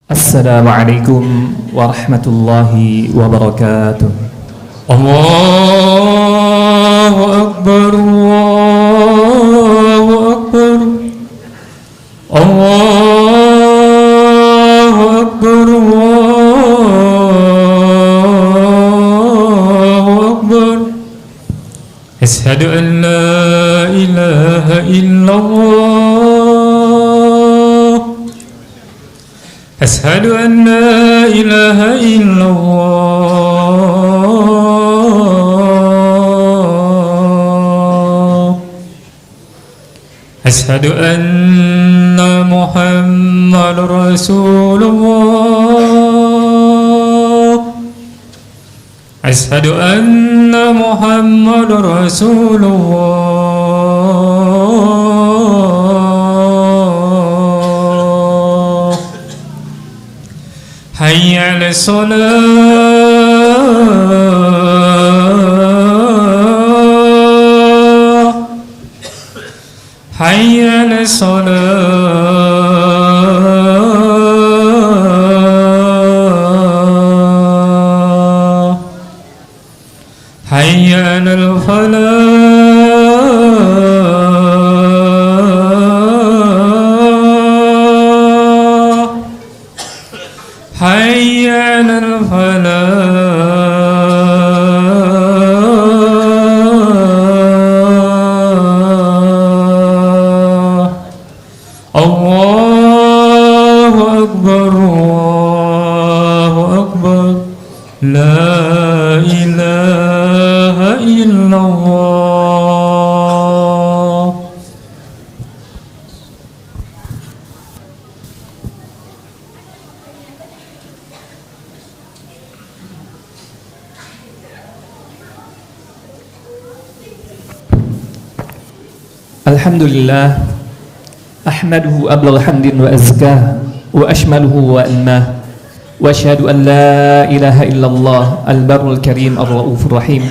Assalamualaikum warahmatullahi wabarakatuh. Allahu Akbar, Allahu Akbar, Allahu Akbar, Allahu Akbar. Asyhadu an la ilaha illallah, أشهد أن لا إله إلا الله، أشهد أن محمد رسول الله، أشهد أن محمد رسول الله. حي على الصلاة، حي على الصلاة، حي على الفلاح، حي على الفلاح. الله أكبر، الله أكبر، لا إله إلا الله. Alhamdulillah, ahmaduhu ablagh hamdin wa azkah wa ashmaluhu wa anmah, wa ashhadu an la ilaha illallah al-barrul karim ar-raufur rahim,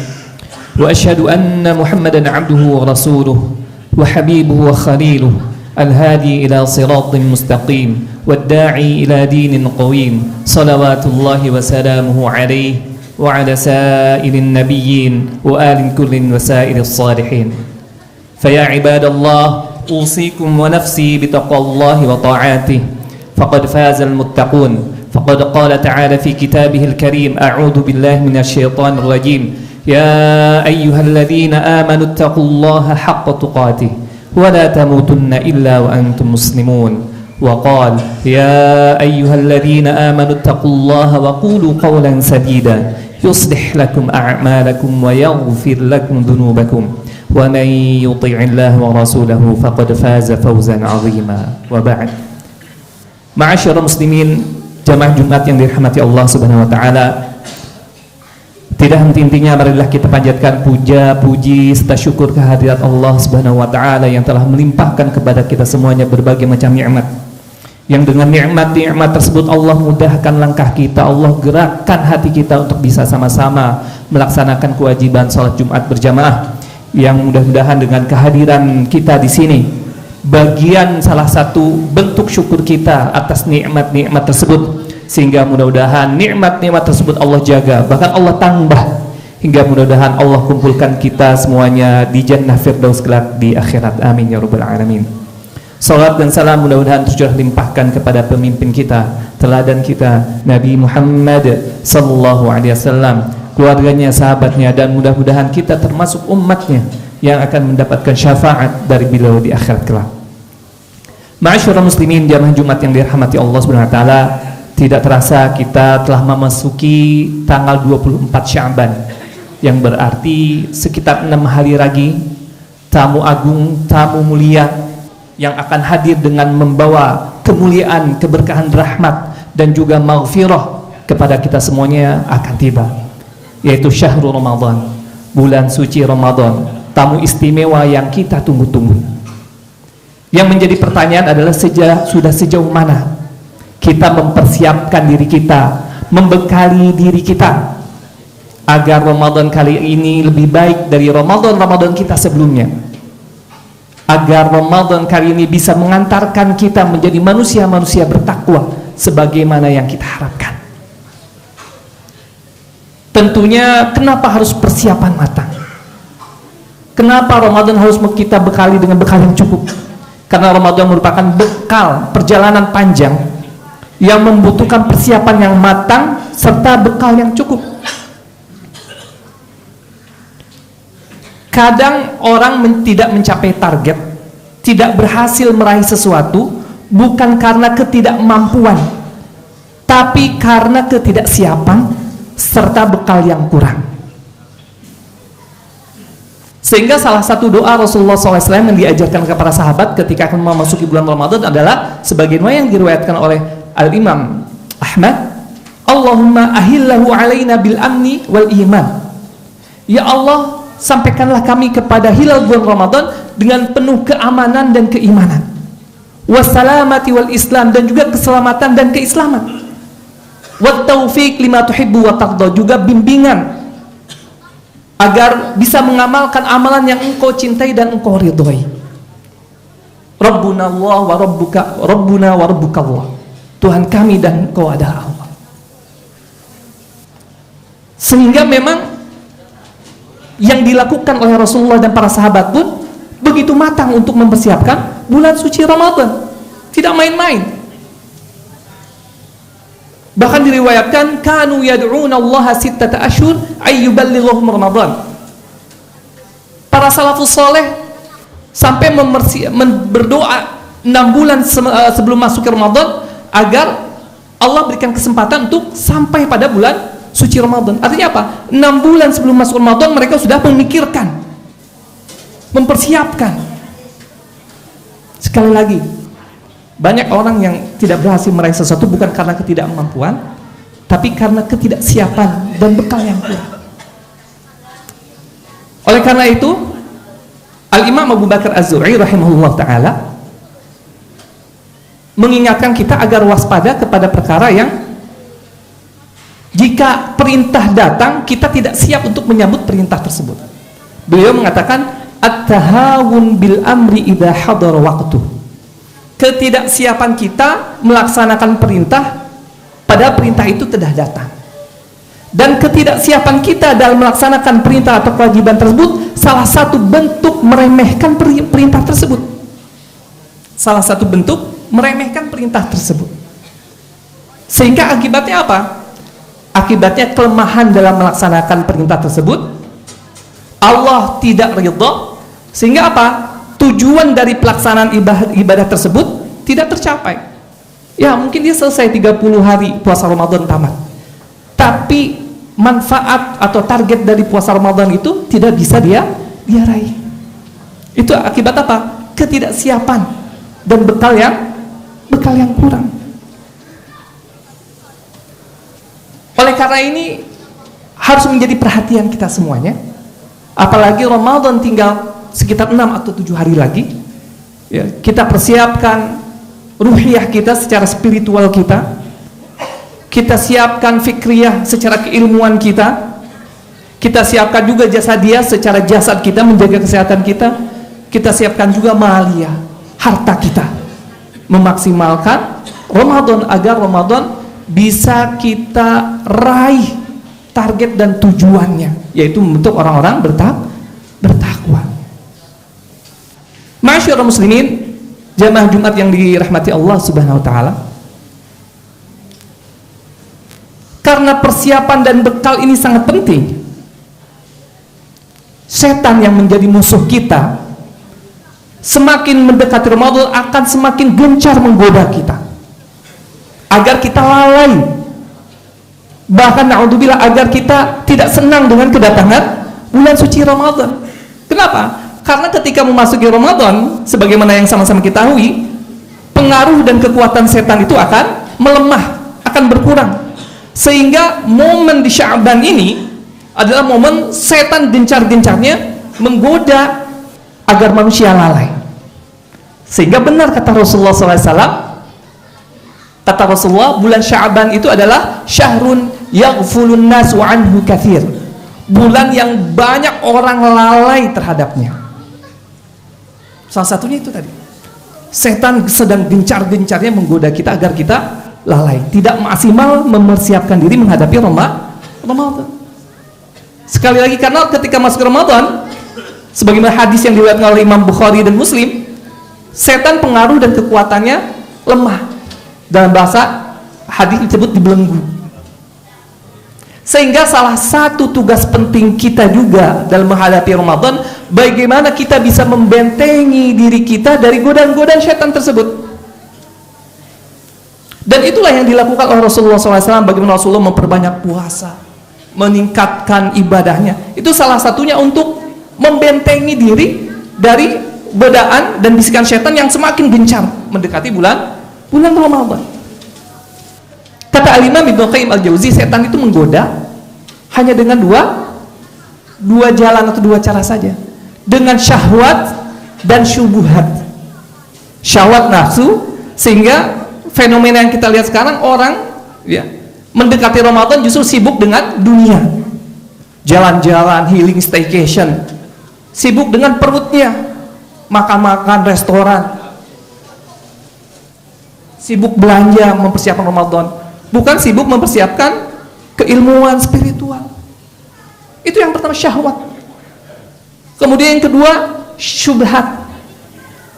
wa ashhadu anna Muhammadan abduhu wa rasuluh wa habibuhu wa khaliluh, al-hadi ila siratin mustaqim wad-da'i ila dinin qawim, salawatullahi wa salamuhu alayhi wa ala sa'irin nabiyyin wa alin kullin wa sa'iris salihin. فيا عباد الله، أوصيكم ونفسي بتقوى الله وطاعته، فقد فاز المتقون. فقد قال تعالى في كتابه الكريم: أعوذ بالله من الشيطان الرجيم، يا أيها الذين آمنوا اتقوا الله حق تقاته ولا تموتن إلا وأنتم مسلمون. وقال: يا أيها الذين آمنوا اتقوا الله وقولوا قولا سديدا يصلح لكم أعمالكم ويغفر لكم ذنوبكم ومن يطع الله ورسوله فقد فاز فوزا عظيما. وبعد. Ma'asyiral muslimin, jamaah Jumat yang dirahmati Allah Subhanahu wa taala, tidak henti-hentinya marilah kita panjatkan puja, puji serta syukur kehadirat Allah Subhanahu wa taala yang telah melimpahkan kepada kita semuanya berbagai macam nikmat. Yang dengan nikmat-nikmat tersebut Allah mudahkan langkah kita, Allah gerakkan hati kita untuk bisa sama-sama melaksanakan kewajiban salat Jumat berjamaah. Yang mudah-mudahan dengan kehadiran kita di sini, bagian salah satu bentuk syukur kita atas nikmat-nikmat tersebut, sehingga mudah-mudahan nikmat-nikmat tersebut Allah jaga, bahkan Allah tambah, hingga mudah-mudahan Allah kumpulkan kita semuanya di jannah firdaus kelak di akhirat. Amin ya rabbal alamin. Salat dan salam mudah-mudahan tercurah limpahkan kepada pemimpin kita, teladan kita, Nabi Muhammad sallallahu alaihi wasallam, keluarganya, sahabatnya, dan mudah-mudahan kita termasuk umatnya yang akan mendapatkan syafaat dari beliau di akhirat kelak. Ma'asyiral muslimin, jamaah Jumat yang dirahmati Allah Subhanahu wa taala, tidak terasa kita telah memasuki tanggal 24 Sya'ban, yang berarti sekitar 6 hari lagi tamu agung, tamu mulia yang akan hadir dengan membawa kemuliaan, keberkahan, rahmat dan juga maghfirah kepada kita semuanya akan tiba, yaitu syahrul Ramadan, bulan suci Ramadan, tamu istimewa yang kita tunggu-tunggu. Yang menjadi pertanyaan adalah sudah sejauh mana kita mempersiapkan diri kita, membekali diri kita agar Ramadan kali ini lebih baik dari Ramadan kita sebelumnya, agar Ramadan kali ini bisa mengantarkan kita menjadi manusia-manusia bertakwa sebagaimana yang kita harapkan. Tentunya kenapa harus persiapan matang? Kenapa Ramadan harus kita bekali dengan bekal yang cukup? Karena Ramadan merupakan bekal perjalanan panjang yang membutuhkan persiapan yang matang serta bekal yang cukup. Kadang orang tidak mencapai target, tidak berhasil meraih sesuatu bukan karena ketidakmampuan, tapi karena ketidaksiapan serta bekal yang kurang. Sehingga salah satu doa Rasulullah SAW yang diajarkan kepada sahabat ketika akan memasuki bulan Ramadan adalah sebagaimana yang diriwayatkan oleh Al-Imam Ahmad, Allahumma ahillahu alaina bil amni wal iman. Ya Allah, sampaikanlah kami kepada hilal bulan Ramadan dengan penuh keamanan dan keimanan, wassalamati wal islam, dan juga keselamatan dan keislaman, wat taufiq lima tuhibbu wa taqda, juga bimbingan agar bisa mengamalkan amalan yang engkau cintai dan engkau ridhoi. Rabbuna Allah wa rabbuka, Rabbuna wa rabbuka Allah, Tuhan kami dan engkau adalah Allah. Sehingga memang yang dilakukan oleh Rasulullah dan para sahabat pun begitu matang untuk mempersiapkan bulan suci Ramadan, tidak main-main. Bahkan diriwayatkan kanu yad'una Allah sittata ashhur ay yuballighum Ramadan. Para salafus saleh sampai berdoa 6 bulan sebelum masuk ke Ramadan agar Allah berikan kesempatan untuk sampai pada bulan suci Ramadan. Artinya apa? 6 bulan sebelum masuk Ramadan mereka sudah memikirkan, mempersiapkan. Sekali lagi, banyak orang yang tidak berhasil meraih sesuatu bukan karena ketidakmampuan, tapi karena ketidaksiapan dan bekal yang kurang. Oleh karena itu, Al-Imam Abu Bakar Az-Zuhri rahimahullah ta'ala mengingatkan kita agar waspada kepada perkara yang jika perintah datang, kita tidak siap untuk menyambut perintah tersebut. Beliau mengatakan, at-tahawun bil amri idha hadar waqtuh. Ketidaksiapan kita melaksanakan perintah pada perintah itu telah datang, dan ketidaksiapan kita dalam melaksanakan perintah atau kewajiban tersebut salah satu bentuk meremehkan perintah tersebut. Salah satu bentuk meremehkan perintah tersebut. Sehingga akibatnya apa? Akibatnya kelemahan dalam melaksanakan perintah tersebut, Allah tidak ridha, sehingga apa? Tujuan dari pelaksanaan ibadah tersebut tidak tercapai. Ya, mungkin dia selesai 30 hari puasa Ramadan tamat, tapi manfaat atau target dari puasa Ramadan itu tidak bisa dia raih. Itu akibat apa? Ketidaksiapan dan bekal yang kurang. Oleh karena ini harus menjadi perhatian kita semuanya, apalagi Ramadan tinggal sekitar 6 atau 7 hari lagi, ya, kita persiapkan ruhiyah kita secara spiritual kita siapkan fikriyah secara keilmuan kita siapkan juga jasadiah secara jasad kita, menjaga kesehatan kita siapkan juga maliyah, harta kita, memaksimalkan Ramadan agar Ramadan bisa kita raih target dan tujuannya, yaitu untuk orang-orang bertakwa. Masyaallah muslimin, jamaah Jumat yang dirahmati Allah Subhanahu wa taala. Karena persiapan dan bekal ini sangat penting, setan yang menjadi musuh kita semakin mendekati Ramadan akan semakin gencar menggoda kita agar kita lalai, bahkan na'udzubillah agar kita tidak senang dengan kedatangan bulan suci Ramadan. Kenapa? Karena ketika memasuki Ramadan, sebagaimana yang sama-sama kita ketahui, pengaruh dan kekuatan setan itu akan melemah, akan berkurang. Sehingga momen di Sya'ban ini adalah momen setan gencar-gencarnya menggoda agar manusia lalai. Sehingga benar kata Rasulullah SAW, kata Rasulullah, bulan Sya'ban itu adalah syahrun yaghfulun nasu anhu katsir, bulan yang banyak orang lalai terhadapnya. Salah satunya itu tadi, setan sedang gencar-gencarnya menggoda kita agar kita lalai, tidak maksimal mempersiapkan diri menghadapi Ramadan. Sekali lagi, karena ketika masuk Ramadan, sebagaimana hadis yang diriwayatkan oleh Imam Bukhari dan Muslim, setan pengaruh dan kekuatannya lemah. Dalam bahasa hadis disebut dibelenggu. Sehingga salah satu tugas penting kita juga dalam menghadapi Ramadan, bagaimana kita bisa membentengi diri kita dari godaan-godaan setan tersebut. Dan itulah yang dilakukan oleh Rasulullah SAW. Bagaimana Rasulullah memperbanyak puasa, meningkatkan ibadahnya. Itu salah satunya untuk membentengi diri dari godaan dan bisikan setan yang semakin gencar mendekati bulan Ramadan. Kata Al-Imam Ibnu Qayyim Al-Jauzi, setan itu menggoda hanya dengan dua jalan atau dua cara saja, dengan syahwat dan syubhat. Syahwat nafsu, sehingga fenomena yang kita lihat sekarang, orang mendekati Ramadan justru sibuk dengan dunia, jalan-jalan, healing staycation, sibuk dengan perutnya, makan-makan restoran, sibuk belanja mempersiapkan Ramadan, bukan sibuk mempersiapkan keilmuan spiritual. Itu yang pertama, syahwat. Kemudian yang kedua, syubhat.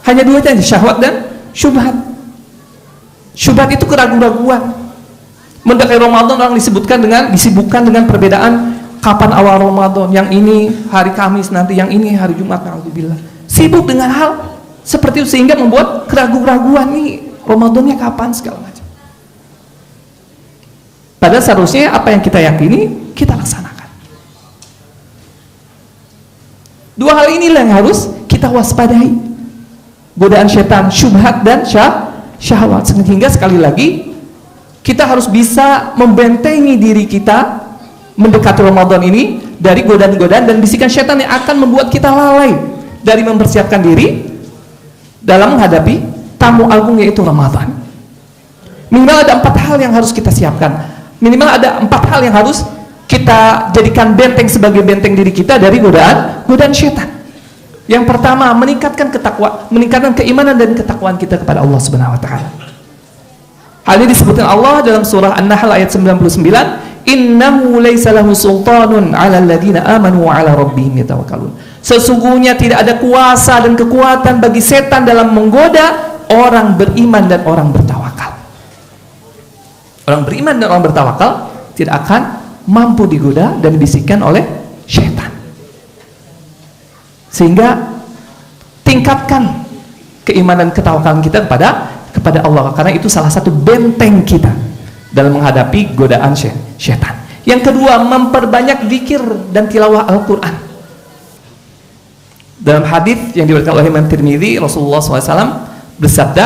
Hanya dua saja, syahwat dan syubhat. Syubhat itu keraguan-raguan. Mendekati Ramadan orang disibukkan dengan perbedaan kapan awal Ramadan. Yang ini hari Kamis, nanti yang ini hari Jumat. Alhamdulillah. Sibuk dengan hal seperti itu sehingga membuat keraguan-raguan, nih Ramadannya kapan segala macam. Padahal seharusnya apa yang kita yakini kita laksanakan. Dua hal inilah yang harus kita waspadai. Godaan setan, syubhat dan syahwat. Sehingga sekali lagi kita harus bisa membentengi diri kita mendekati Ramadan ini dari godaan-godaan dan bisikan setan yang akan membuat kita lalai dari mempersiapkan diri dalam menghadapi tamu agung yaitu Ramadan. Minimal ada 4 hal yang harus kita siapkan. Minimal ada 4 hal yang harus kita jadikan benteng sebagai benteng diri kita dari godaan setan. Yang pertama, meningkatkan keimanan dan ketakwaan kita kepada Allah Subhanahu wa taala. Hal ini disebutkan Allah dalam surah An-Nahl ayat 99, "Innahu laisa lahu sultanun 'alal ladzina amanu wa 'ala rabbihim yatawakkalun." Sesungguhnya tidak ada kuasa dan kekuatan bagi setan dalam menggoda orang beriman dan orang bertawakal. Orang beriman dan orang bertawakal tidak akan mampu digoda dan dibisikkan oleh syaitan. Sehingga tingkatkan keimanan ketawakalan kita kepada Allah, karena itu salah satu benteng kita dalam menghadapi godaan syaitan. Yang kedua, memperbanyak zikir dan tilawah Al-Quran. Dalam hadis yang diriwayatkan oleh Imam Tirmidzi, Rasulullah SAW bersabda,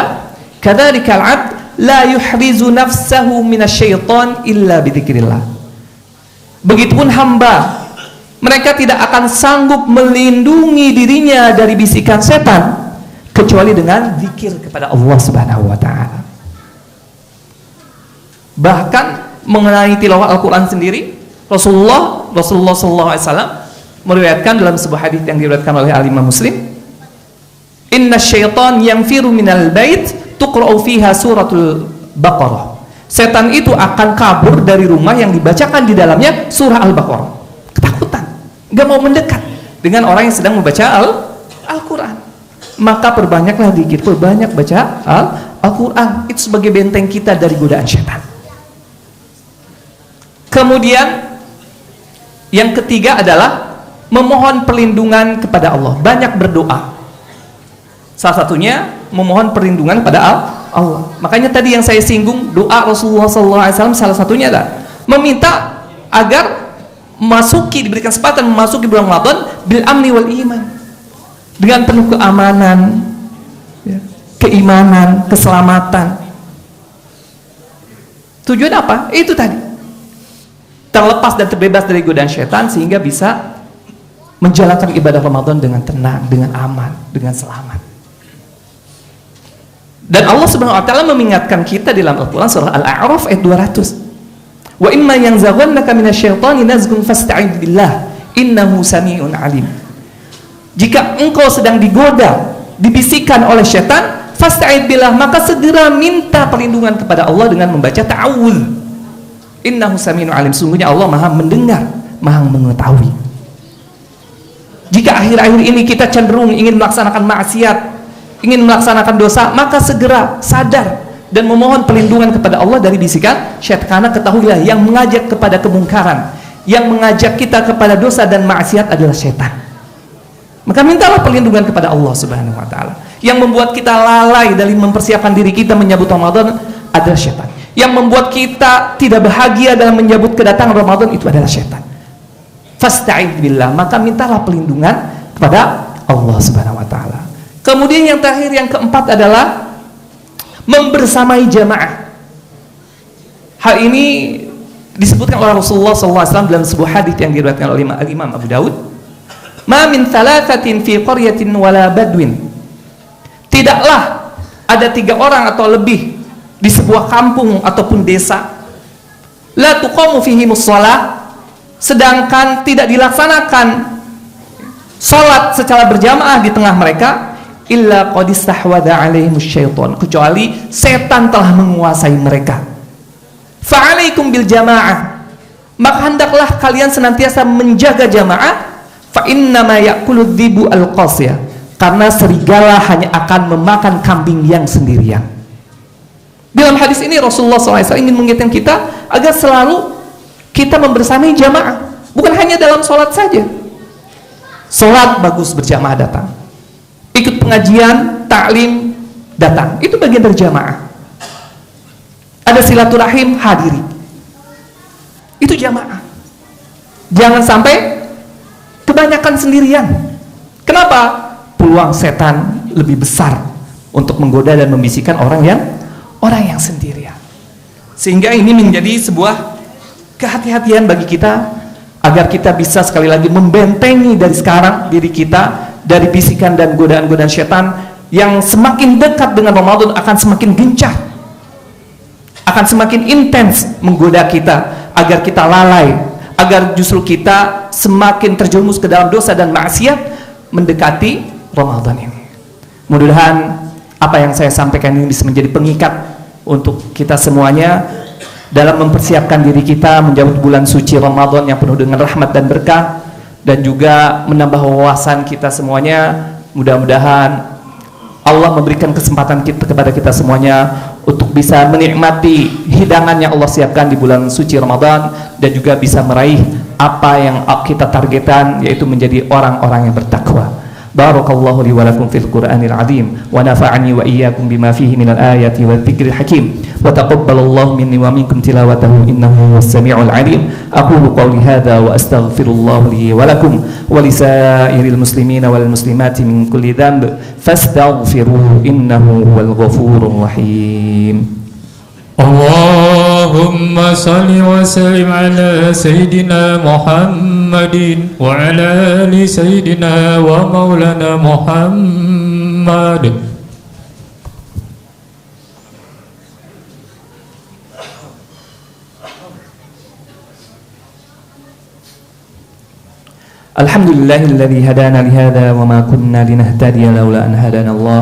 "Kadzalika al-'abd la yuhrizu nafsahu minasyaiton illa bidzikrillah." Begitupun hamba, mereka tidak akan sanggup melindungi dirinya dari bisikan setan kecuali dengan zikir kepada Allah Subhanahu wa taala. Bahkan mengenai tilawah Al-Qur'an sendiri, Rasulullah sallallahu alaihi wasallam meriwayatkan dalam sebuah hadis yang diriwayatkan oleh Al-Imam Muslim, "Inna syaitan yanfiru minal bait tuqra'u fiha suratul Baqarah." Setan itu akan kabur dari rumah yang dibacakan di dalamnya surah Al-Baqarah. Ketakutan, gak mau mendekat dengan orang yang sedang membaca Al-Quran. Maka perbanyaklah zikir, perbanyak baca Al-Quran. Itu sebagai benteng kita dari godaan setan. Kemudian yang ketiga adalah memohon perlindungan kepada Allah. Banyak berdoa. Salah satunya memohon perlindungan kepada Allah. Makanya tadi yang saya singgung, doa Rasulullah SAW salah satunya adalah meminta agar diberikan kesempatan memasuki bulan Ramadan bil amni wal iman, dengan penuh keamanan, keimanan, keselamatan. Tujuan apa? Itu tadi, terlepas dan terbebas dari godaan syaitan sehingga bisa menjalankan ibadah Ramadan dengan tenang, dengan aman, dengan selamat. Dan Allah Subhanahu wa taala mengingatkan kita dalam Al-Qur'an surah Al-A'raf ayat 200. Wa imma yanzaghannaka minasyaitani nazghun fasta'idz billah innahu samii'un 'alim. Jika engkau sedang digoda, dibisikkan oleh syaitan, fasta'id billah, maka segera minta perlindungan kepada Allah dengan membaca ta'awudz. Innahu samiun alim, sungguhnya Allah Maha mendengar, Maha mengetahui. Jika akhir-akhir ini kita cenderung ingin melaksanakan maksiat, ingin melaksanakan dosa, maka segera sadar dan memohon perlindungan kepada Allah dari bisikan syaitan. Karena ketahuilah, yang mengajak kepada kemungkaran, yang mengajak kita kepada dosa dan maksiat adalah syaitan. Maka mintalah perlindungan kepada Allah Subhanahu wa taala. Yang membuat kita lalai dalam mempersiapkan diri kita menyambut Ramadan adalah syaitan. Yang membuat kita tidak bahagia dalam menyambut kedatangan Ramadan itu adalah syaitan. Fasta'id billah, maka mintalah perlindungan kepada Allah Subhanahu wa taala. Kemudian yang terakhir, yang keempat adalah membersamai jamaah. Hal ini disebutkan oleh Rasulullah SAW dalam sebuah hadis yang diriwayatkan oleh Imam Abu Daud. Ma min thalathatin fi qaryatin wala badwin. Tidaklah ada 3 orang atau lebih di sebuah kampung ataupun desa, la tuqamu fihimus shalah, sedangkan tidak dilaksanakan salat secara berjamaah di tengah mereka, illa qad istahwadha alaihimus syaitan, kecuali setan telah menguasai mereka. Fa'alaikum bil jamaah, maka hendaklah kalian senantiasa menjaga jamaah. Fa innama ya'kulu dhibu al-qasiyah, karena serigala hanya akan memakan kambing yang sendirian. Dalam hadis ini Rasulullah SAW ingin mengingatkan kita agar selalu kita membersamai jamaah, bukan hanya dalam sholat saja. Sholat bagus berjamaah datang, ikut pengajian, taklim datang, itu bagian dari jamaah. Ada silaturahim, hadiri, itu jamaah. Jangan sampai kebanyakan sendirian. Kenapa? Peluang setan lebih besar untuk menggoda dan membisikkan orang yang sendirian. Sehingga ini menjadi sebuah kehati-hatian bagi kita, agar kita bisa sekali lagi membentengi dari sekarang diri kita dari bisikan dan godaan-godaan setan yang semakin dekat dengan Ramadan akan semakin gencar, akan semakin intens menggoda kita agar kita lalai, agar justru kita semakin terjerumus ke dalam dosa dan maksiat mendekati Ramadan ini. Mudah-mudahan apa yang saya sampaikan ini bisa menjadi pengikat untuk kita semuanya dalam mempersiapkan diri kita menjemput bulan suci Ramadan yang penuh dengan rahmat dan berkah, dan juga menambah wawasan kita semuanya. Mudah-mudahan Allah memberikan kesempatan kepada kita semuanya untuk bisa menikmati hidangan yang Allah siapkan di bulan suci Ramadan, dan juga bisa meraih apa yang kita targetkan, yaitu menjadi orang-orang yang bertakwa. Barakallahu li wa lakum fil Qur'anil azim, wa nafa'ani wa iyyakum bima fihi minal ayati wal dzikril hakim, wa taqabbalallahu minni wa minkum tilawatahu innahu huwas samiul alim. Aqulu qawli hadza wa astaghfirullah li wa lakum wa lisairil muslimina wal muslimati min kulli dhanb fastaghfiruhu innahu huwal ghafurur rahim. Allahumma salli wa sallim ala Sayyidina Muhammadin wa ala ali Sayyidina wa maulana Muhammad. Alhamdulillahilladzi hadana lihada wa ma kunna linahtadiya laula an hadana Allah.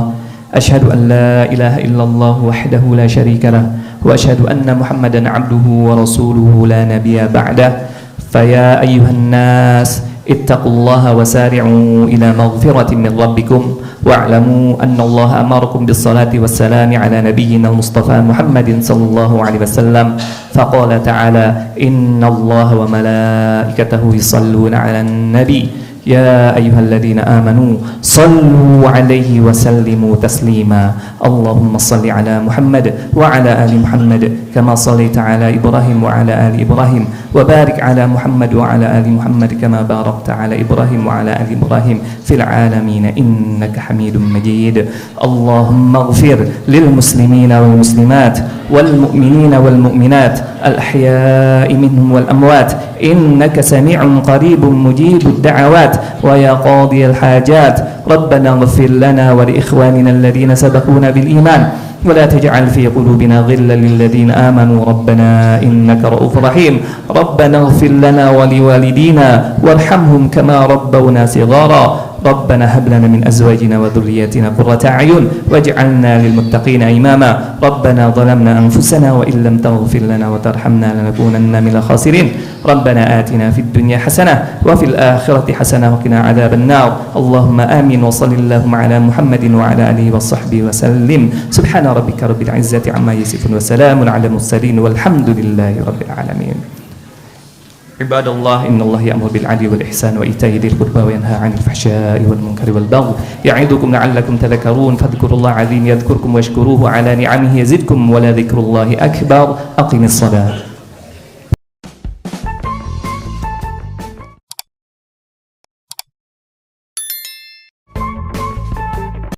Asyhadu an la ilaha illallah wahdahu la syarika lah, wa asyhadu anna Muhammadan abduhu wa rasuluhu la nabiyya ba'dah. Faya ayyuhan nas ittaqullaha wa sari'u ila maghfiratin min rabbikum wa'lamu anna Allah amarakum bis salati was salami ala nabiyyina al-mustafa Muhammadin sallallahu alaihi wasallam. Faqala ta'ala inna Allah wa malaikatahu yusalluna 'alan nabi ya ayyuhalladzina amanu sallu 'alaihi wa sallimu taslima. Allahumma salli 'ala Muhammad wa 'ala ali Muhammad kama shallaita 'ala Ibrahim wa 'ala ali Ibrahim wa barik 'ala Muhammad wa 'ala ali Muhammad kama barakta 'ala Ibrahim wa 'ala ali Ibrahim fil 'alamin innaka Hamidum Majid. Allahumma ighfir lil muslimina wal muslimat wal mu'minina wal mu'minat al ahya'i minhum wal amwat innaka sami'un qaribun mujibud da'awat wa ya qadiyal hajat ربنا اغفر لنا ولإخواننا الذين سبقونا بالإيمان ولا تجعل في قلوبنا غلا للذين آمنوا ربنا إنك رؤوف رحيم ربنا اغفر لنا ولوالدينا وارحمهم كما ربونا صغارا ربنا هب لنا من أزواجنا وذرياتنا قرة أعين واجعلنا للمتقين إماما ربنا ظلمنا أنفسنا وإن لم تغفر لنا وترحمنا لنكونن من الخاسرين ربنا آتنا في الدنيا حسنة وفي الآخرة حسنة وقنا عذاب النار اللهم آمين وصل اللهم على محمد وعلى آله وصحبه وسلم سبحان ربك رب العزة عما يصفون وسلام على المرسلين والحمد لله رب العالمين عباد الله إن الله يأمر بالعدل والإحسان وإيتاء ذي القربى وينهى عن الفحشاء والمنكر والبغي يعظكم لعلكم تذكرون فاذكروا الله العظيم يذكركم واشكروه على نعمه يزدكم ولذكر الله أكبر أقم الصلاة